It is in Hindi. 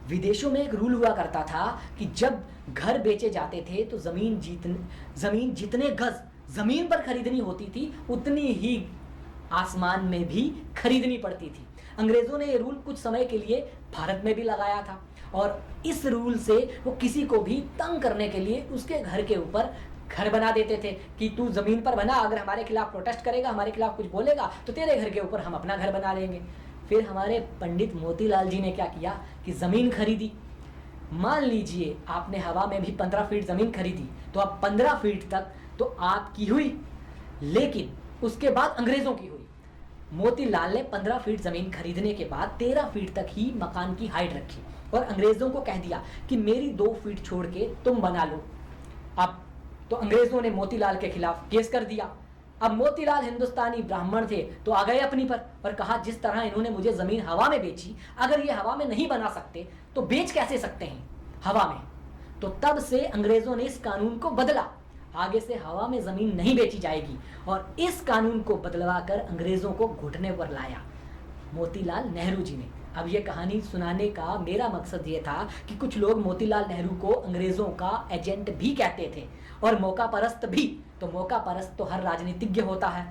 विदेशों में एक रूल हुआ करता था कि जब घर बेचे जाते थे तो जमीन जितने गज जमीन पर खरीदनी होती थी उतनी ही आसमान में भी खरीदनी पड़ती थी। अंग्रेजों ने ये रूल कुछ समय के लिए भारत में भी लगाया था और इस रूल से वो किसी को भी तंग करने के लिए उसके घर के ऊपर घर बना देते थे कि तू जमीन पर बना, अगर हमारे खिलाफ प्रोटेस्ट करेगा, हमारे खिलाफ कुछ बोलेगा तो तेरे घर के ऊपर हम अपना घर बना लेंगे। फिर हमारे पंडित मोतीलाल जी ने क्या किया कि ज़मीन खरीदी। मान लीजिए आपने हवा में भी 15 फीट ज़मीन खरीदी तो अब 15 फीट तक तो आपकी हुई, लेकिन उसके बाद अंग्रेज़ों की हुई। मोतीलाल ने 15 फीट ज़मीन खरीदने के बाद 13 फीट तक ही मकान की हाइट रखी और अंग्रेज़ों को कह दिया कि मेरी 2 फीट छोड़ के तुम बना लो। अब तो अंग्रेज़ों ने मोतीलाल के खिलाफ केस कर दिया। अब मोतीलाल हिंदुस्तानी ब्राह्मण थे तो आ गए अपनी पर और कहा जिस तरह इन्होंने मुझे ज़मीन हवा में बेची, अगर ये हवा में नहीं बना सकते तो बेच कैसे सकते हैं हवा में। तो तब से अंग्रेज़ों ने इस कानून को बदला, आगे से हवा में ज़मीन नहीं बेची जाएगी और इस कानून को बदलवा कर अंग्रेज़ों को घुटने पर लाया मोतीलाल नेहरू जी ने। अब ये कहानी सुनाने का मेरा मकसद ये था कि कुछ लोग मोतीलाल नेहरू को अंग्रेज़ों का एजेंट भी कहते थे और मौका परस्त भी। तो मौका परस्त तो हर राजनीतिज्ञ होता है।